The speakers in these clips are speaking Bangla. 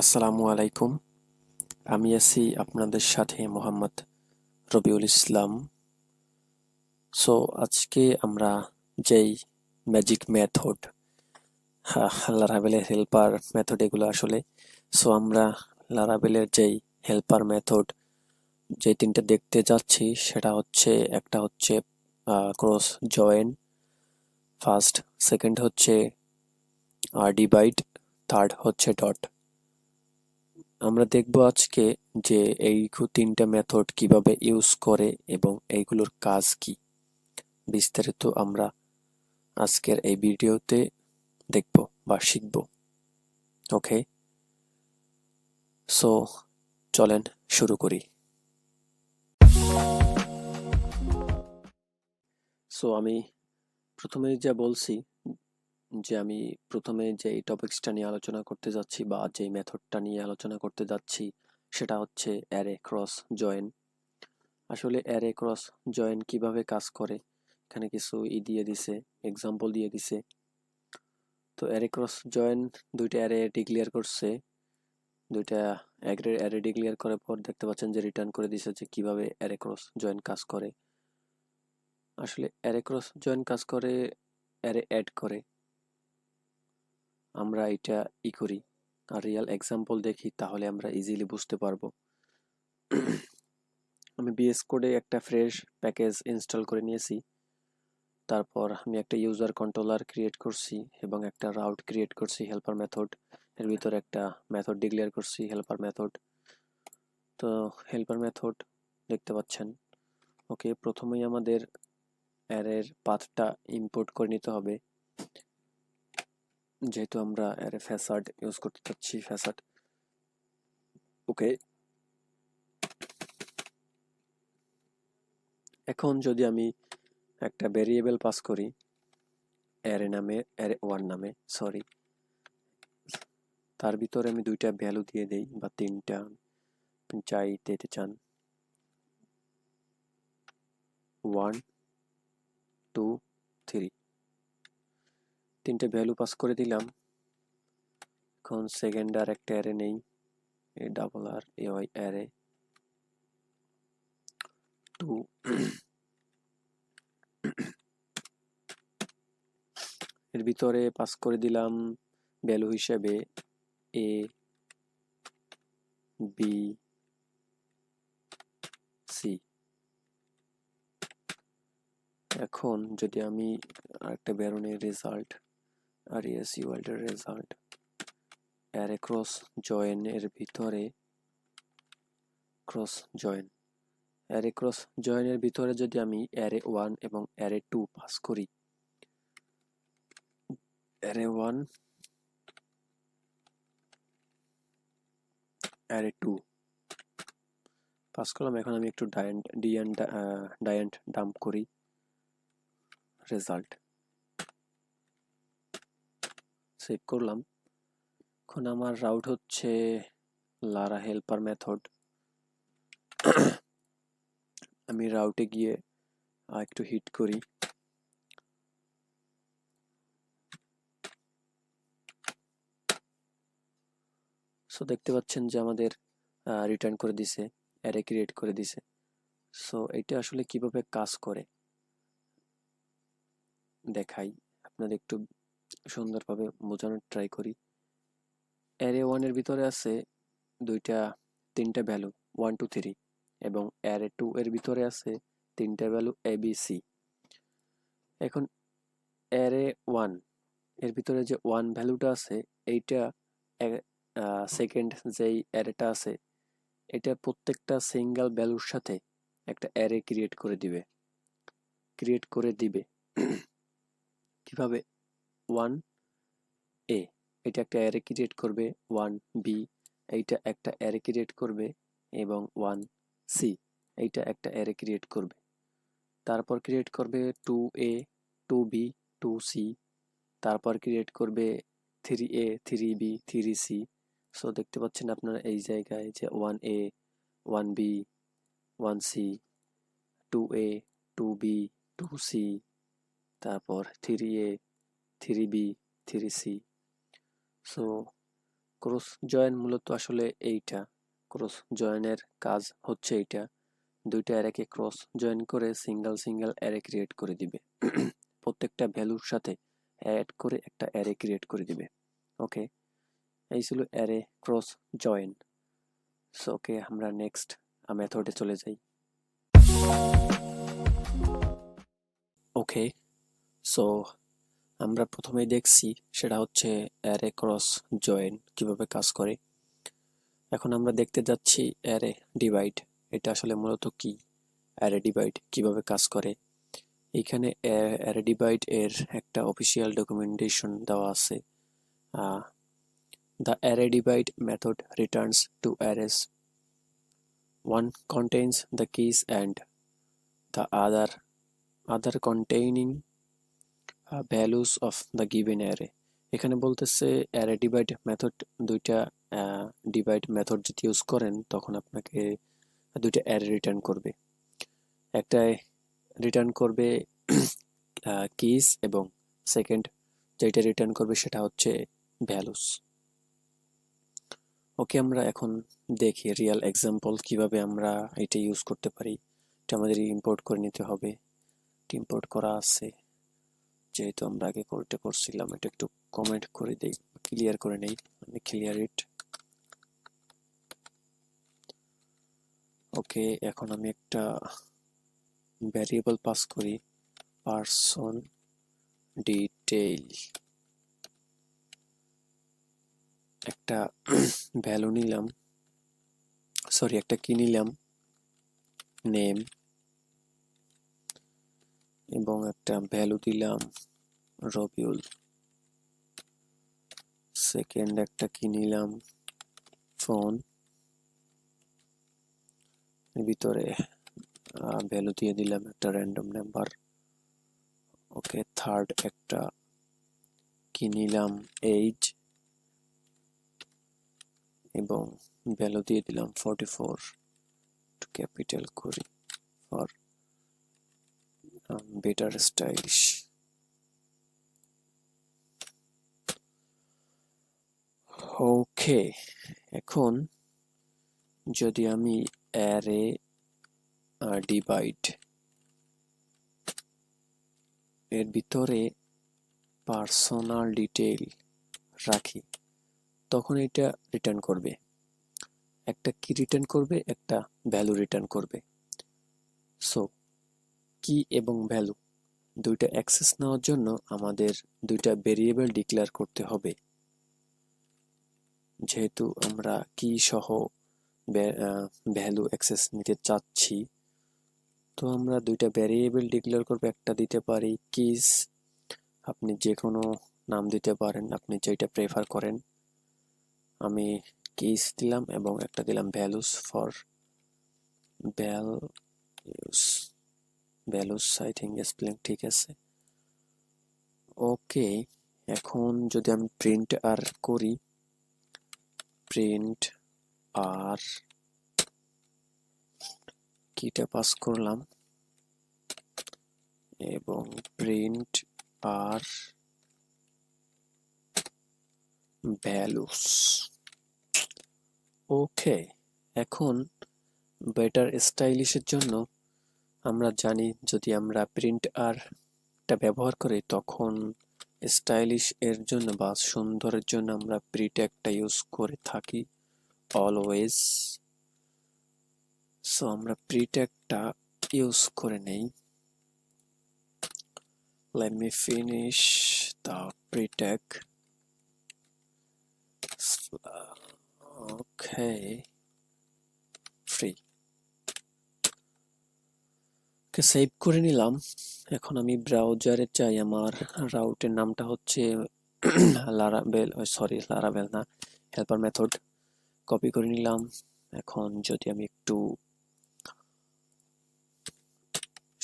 আসসালামু আলাইকুম। আমি আছি আপনাদের সাথে মোহাম্মদ রবিউল ইসলাম। সো আজকে আমরা যেই ম্যাজিক মেথড, লারাভেলের হেল্পার মেথড এগুলো আসলে, আমরা লারাভেলের যেই হেল্পার মেথড যে তিনটা দেখতে যাচ্ছি সেটা হচ্ছে, একটা হচ্ছে ক্রস জয়েন ফার্স্ট, সেকেন্ড হচ্ছে ডিভাইড, থার্ড হচ্ছে ডট। আমরা দেখব আজকে যে এই তিনটা মেথড কিভাবে ইউজ করে এবং এইগুলোর কাজ কি। বিস্তারিত আমরা আজকের এই ভিডিওতে দেখব বা শিখব। ওকে, সো চলেন শুরু করি। সো আমি প্রথমেই যা বলছি যে আমি প্রথমে যে টপিকসটা নিয়ে আলোচনা করতে যাচ্ছি বা যে মেথডটা নিয়ে আলোচনা করতে যাচ্ছি সেটা হচ্ছে অ্যারে ক্রস জয়েন। আসলে অ্যারে ক্রস জয়েন কিভাবে কাজ করে, এখানে কিছু দিয়ে দিছে, এক্সাম্পল দিয়ে দিছে। তো অ্যারে ক্রস জয়েন দুইটা অ্যারে ডিক্লেয়ার করছে, দুইটা অ্যারে ডিক্লেয়ার করার পর দেখতে পাচ্ছেন যে রিটার্ন করে দিছে যে কিভাবে অ্যারে ক্রস জয়েন কাজ করে। আসলে অ্যারে ক্রস জয়েন কাজ করে অ্যারে অ্যাড করে। আমরা এটা করি আর রিয়েল এক্সাম্পল দেখি, তাহলে আমরা ইজিলি বুঝতে পারবো। আমি বিএস কোডে একটা ফ্রেশ প্যাকেজ ইনস্টল করে নিয়েছি। তারপর আমি একটা ইউজার কন্ট্রোলার ক্রিয়েট করছি এবং একটা রাউট ক্রিয়েট করছি হেল্পার মেথড এর ভিতরে একটা মেথড ডিক্লেয়ার করছি হেল্পার মেথড। তো হেল্পার মেথড দেখতে পাচ্ছেন। ওকে, প্রথমেই আমাদের অ্যারের পাথটা ইম্পোর্ট করে নিতে হবে, যেহেতু আমরা অ্যারে ফ্যাসাড ইউজ করতে চাচ্ছি। ফ্যাসাড, ওকে। এখন যদি আমি একটা ভেরিয়েবল পাস করি অ্যারে নামে, অ্যারে ওয়ান নামে, সরি, তার ভিতরে আমি দুইটা ভ্যালু দিয়ে দেই বা তিনটা চাই, দিতে চান 1 2 3, তিনটে ভ্যালু পাস করে দিলাম। এখন সেকেন্ড আর একটা অ্যারে নেই, এ ডাবল আর এ ওয়াই অ্যারে 2। এর ভিতরে পাস করে দিলাম ভ্যালু হিসেবে এ বি সি। এখন যদি আমি আরেকটা বেরোনের রেজাল্ট আর এস ইউআইডের রেজাল্ট অ্যারে ক্রস জয়েন এর ভিতরে ক্রস জয়েন, অ্যারে ক্রস জয়েনের ভিতরে যদি আমি অ্যারে ওয়ান এবং অ্যারে টু পাস করি, array one array two pass করলাম। এখন আমি একটু ডায়ান্ট ডাম্প করি রেজাল্ট, সেভ করলাম। এখন আমার রাউট হচ্ছে লারা হেল্পার মেথড। আমি রাউটে গিয়ে একটু হিট করি, সো দেখতে পাচ্ছেন যে আমাদের রিটার্ন করে দিছে, অ্যারে ক্রিয়েট করে দিছে। সো এটা আসলে কিভাবে কাজ করে দেখাই, আপনাদের একটু সুন্দরভাবে বোঝানোর ট্রাই করি। অ্যারে ওয়ানের ভিতরে আছে তিনটা ভ্যালু 1 2 3 এবং অ্যারে টু এর ভিতরে আছে তিনটা ভ্যালু এ বি সি। এখন অ্যারে ওয়ান এর ভিতরে যে ওয়ান ভ্যালুটা আছে, এইটা সেকেন্ড যেই অ্যারেটা আছে, এটা প্রত্যেকটা সিঙ্গেল ভ্যালুর সাথে একটা অ্যারে ক্রিয়েট করে দিবে। কিভাবে? 1 এ এটা একটা অ্যারে ক্রিয়েট করবে, 1 বি এইটা একটা অ্যারে ক্রিয়েট করবে এবং 1 সি এইটা একটা অ্যারে ক্রিয়েট করবে। তারপর ক্রিয়েট করবে 2 এ 2 বি 2 সি, তারপর ক্রিয়েট করবে 3 এ 3 বি 3 সি। সো দেখতে পাচ্ছেন আপনারা এই জায়গায় যে 1 A 1 B 1 C, 2 A 2 B 2 C, তারপর 3 A 3 B 3 C. So cross join মূলত আসলে এইটা, ক্রস জয়েনের কাজ হচ্ছে এইটা, দুইটা অ্যারেকে ক্রস জয়েন করে সিঙ্গেল সিঙ্গেল অ্যারে ক্রিয়েট করে দিবে। প্রত্যেকটা ভ্যালুর সাথে অ্যাড করে একটা অ্যারে ক্রিয়েট করে দিবে। ওকে, এই ছিল array cross join. So okay, আমরা নেক্সট মেথডে চলে যাই। ওকে, সো আমরা প্রথমেই দেখছি সেটা হচ্ছে অ্যারে ক্রস জয়েন কিভাবে কাজ করে। এখন আমরা দেখতে যাচ্ছি অ্যারে ডিভাইড, এটা আসলে মূলত কি, অ্যারে ডিভাইড কিভাবে কাজ করে। এইখানে অ্যারে ডিভাইড এর একটা অফিসিয়াল ডকুমেন্টেশন দেওয়া আছে। The array divide method returns two arrays. One contains the keys and the other containing values of the given array. এখানে বলতেছে অ্যারে ডিভাইড মেথড, দুইটা ডিভাইড মেথড যদি ইউজ করেন তখন আপনাকে দুইটা অ্যারে রিটার্ন করবে। একটা রিটার্ন করবে কিস এবং সেকেন্ড যেটা রিটার্ন করবে সেটা হচ্ছে ভ্যালুস। ওকে, আমরা এখন দেখি রিয়েল এক্সাম্পল কিভাবে আমরা এটা ইউজ করতে পারি। এটা আমাদের ইম্পোর্ট করে নিতে হবে, ইম্পোর্ট করা আছে যেহেতু আমরা আগে করছিলাম। এটা একটু কমেন্ট করে দেই, ক্লিয়ার করে নেই, আমি ক্লিয়ার ইট। ওকে, এখন আমি একটা ভ্যারিয়েবল পাস করি, পারসন ডিটেইল, একটা ভ্যালু নিলাম, সরি একটা কি নিলাম, নেম, এবং একটা ভ্যালু দিলাম রবিউল। সেকেন্ড একটা কি নিলাম, ফোন, ভিতরে ভ্যালু দিয়ে দিলাম একটা র্যান্ডম নাম্বার। ওকে, থার্ড একটা কি নিলাম, এজ, এবং ভ্যালু দিয়ে দিলাম 44, ক্যাপিটাল করি ফর বেটার স্টাইলিশ। ওকে, এখন যদি আমি অ্যারে ডিভাইড এর ভিতরে পার্সোনাল ডিটেইল রাখি তখন এটা রিটার্ন করবে, একটা কি রিটার্ন করবে, একটা ভ্যালু রিটার্ন করবে। সো কি এবং ভ্যালু দুইটা অ্যাক্সেস নেওয়ার জন্য আমাদের দুইটা ভেরিয়েবল ডিক্লেয়ার করতে হবে। যেহেতু আমরা কি সহ ভ্যালু অ্যাক্সেস নিতে চাচ্ছি, তো আমরা দুইটা ভ্যারিয়েবল ডিক্লেয়ার করব। একটা দিতে পারি কিস, আপনি যে কোনো নাম দিতে পারেন, আপনি যেটা প্রেফার করেন। আমি কিস দিলাম এবং একটা দিলাম values for values I think spelling ঠিক আছে। ওকে, এখন যদি আমি প্রিন্ট আর করি, প্রিন্ট আর কিটা পাস করলাম এবং প্রিন্ট আর ভ্যালুস। ওকে, এখন বেটার স্টাইলিশের জন্য আমরা জানি যদি আমরা প্রিন্ট আরটা ব্যবহার করি তখন স্টাইলিশ এর জন্য বা সুন্দরের জন্য আমরা প্রি ট্যাগটা ইউজ করে থাকি অলওয়েজ। সো আমরা প্রি ট্যাগটা ইউজ করে নেই। Let me finish the pre-tag. Okay, free. Okay, save করে নিলাম। এখন আমি ব্রাউজারে চাই, আমার রাউটের নামটা হচ্ছে লারাভেল, লারাভেল না, হেল্পার মেথড। কপি করে নিলাম। এখন যদি আমি একটু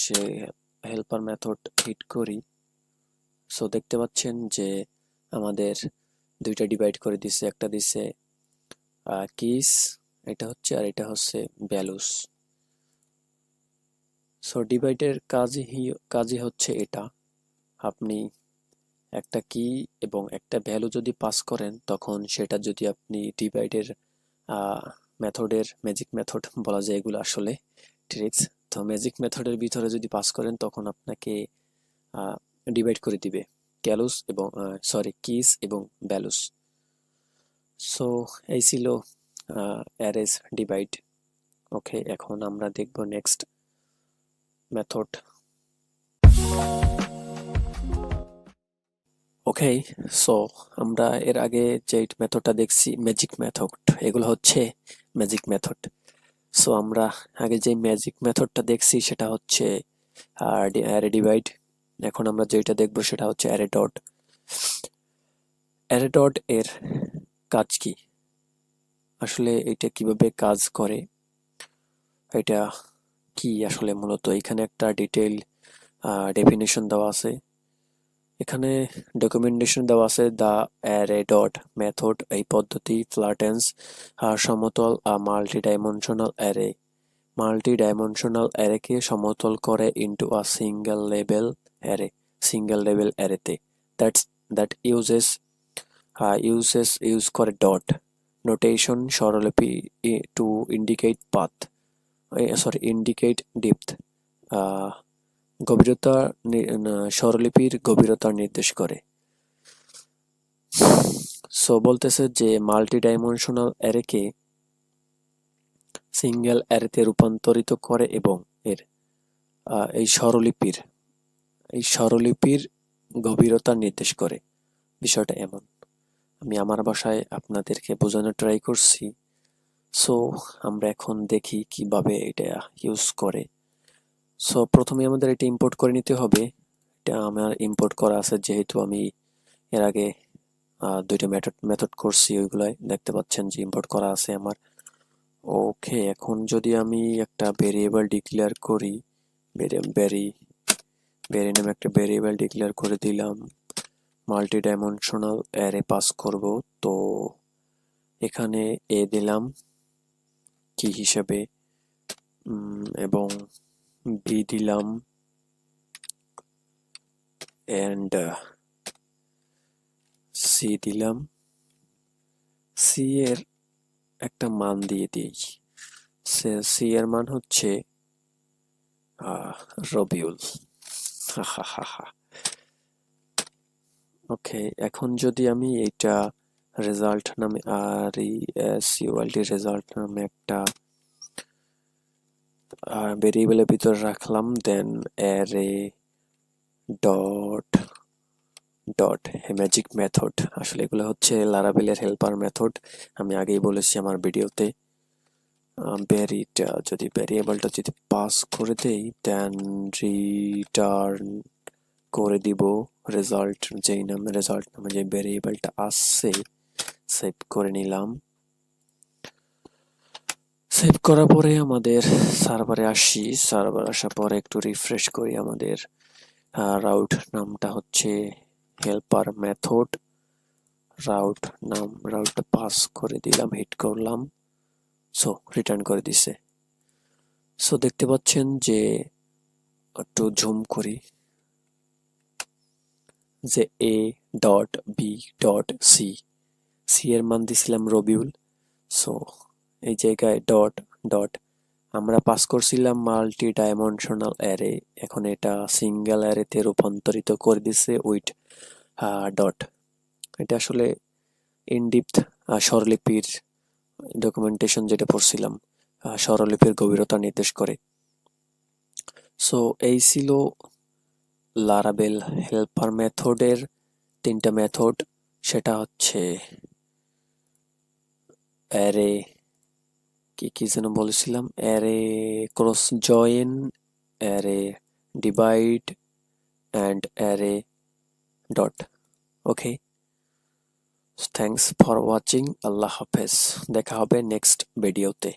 সে হেল্পার মেথড হিট করি, সো দেখতে পাচ্ছেন যে আমাদের দুইটা ডিভাইড করে দিছে, একটা দিছে কিস এটা হচ্ছে, আর এটা হচ্ছে ভ্যালুস। সো ডিভাইডের কাজই হচ্ছে এটা, আপনি একটা কি এবং একটা ভ্যালু যদি পাস করেন, তখন সেটা যদি আপনি ডিভাইডের মেথডের ম্যাজিক মেথড বলা যায়, এগুলো আসলে ট্রিক্স। তো ম্যাজিক মেথডের ভিতরে যদি পাস করেন, তখন আপনাকে ডিভাইড করে দিবে ক্যালুস এবং কিস এবং ভ্যালুস। সো এই ছিল অ্যারেস ডিভাইড। ওকে, এখন আমরা দেখব নেক্সট মেথড। ওকে, সো আমরা এর আগে যে মেথডটা দেখছি ম্যাজিক মেথড, এগুলো হচ্ছে ম্যাজিক মেথড। সো আমরা আগে যে ম্যাজিক মেথডটা দেখছি সেটা হচ্ছে অ্যারে ডিভাইড। এখন আমরা যেটা দেখব সেটা হচ্ছে অ্যারে ডট। অ্যারে ডট এর কাজ কি, আসলে এটা কিভাবে কাজ করে, এটা কি আসলে মূলত এখানে একটা ডিটেইল ডেফিনেশন দেওয়া আছে। এখানে ডকুমেন্টেশন দেওয়া আছে, দ্য অ্যারে ডট মেথড এই পদ্ধতি ফ্ল্যাটেন্স সমতল multi dimensional array. Multi dimensional অ্যারেকে সমতল করে into a single level array, single level অ্যারেতে দ্যাট ইউজ করে ডট নোটেশন স্বরলিপি to indicate path, indicate depth, গভীরতা স্বরলিপির গভীরতা নির্দেশ করে। সো বলতেছে যে মাল্টি ডাইমেনশনাল অ্যারেকে সিঙ্গেল অ্যারেতে রূপান্তরিত করে এবং এর এই স্বরলিপির গভীরতা নির্দেশ করে। বিষয়টা এমন, আমি আমার ভাষায় আপনাদেরকে বোঝানোর ট্রাই করছি। সো আমরা এখন দেখি কিভাবে এটা ইউজ করে। সো প্রথমে আমাদের এটা ইম্পোর্ট করে নিতে হবে। এটা আমার ইম্পোর্ট করা আছে, যেহেতু আমি এর আগে দুইটা মেথড করছি, ওইগুলাই দেখতে পাচ্ছেন যে ইম্পোর্ট করা আছে আমার। ওকে, এখন যদি আমি একটা ভেরিয়েবল ডিক্লেয়ার করি, ভেরি নামে একটা ভেরিয়েবল ডিক্লেয়ার করে দিলাম, মাল্টি ডাইমেনশনাল অ্যারে পাস করব। তো এখানে এ দিলাম কি হিসেবে, এবং বি দিলাম, অ্যান্ড সি দিলাম। সি এর একটা মান দিয়ে দিই। সি এর মান হচ্ছে রবিউল। ওকে, এখন যদি আমি এইটা রেজাল্ট নামে রেজাল্ট নামে একটা ভেরিয়েবলের ভিতরে রাখলাম, then array dot dot magic method. আসলে এগুলো হচ্ছে লারাভেলের হেল্পার মেথড, আমি আগেই বলেছি আমার ভিডিওতে। যদি ভ্যারিয়েবলটা যদি পাস করে দেই, দেন রিটার্ন করে দিব রেজাল্ট, রেজাল্ট নামে যে ভ্যারিয়েবলটা আসছে সেভ করে নিলাম। সেভ করার পরে আমাদের সার্ভারে আসি, সার্ভার আসার পরে একটু রিফ্রেশ করি। আমাদের রাউট নামটা হচ্ছে হেল্পার মেথড, রাউটটা পাস করে দিলাম, হিট করলাম, সো রিটার্ন করে দিছে। সো দেখতে পাচ্ছেন যে, একটু জুম করি, যে A dot B dot C, C এর মান দিছিলাম রবিউল। সো এই জায়গায় ডট ডট আমরা পাস করছিলাম মাল্টি ডাইমেনশনাল অ্যারে, এখন এটা সিঙ্গেল অ্যারেতে রূপান্তরিত করে দিছে উইথ ডট। এটা আসলে ইনডিপথ স্বরলিপির ডকুমেন্টেশন যেটা পড়ছিলাম, স্বরলিপির গভীরতা নির্দেশ করে। সো এই ছিল লারাভেল হেল্পার মেথডের তিনটা মেথড। সেটা হচ্ছে অ্যারে কি যেন বলেছিলাম, array cross join, array divide and array dot. Okay, thanks for watching. আল্লাহ হাফেজ, দেখা হবে নেক্সট ভিডিওতে।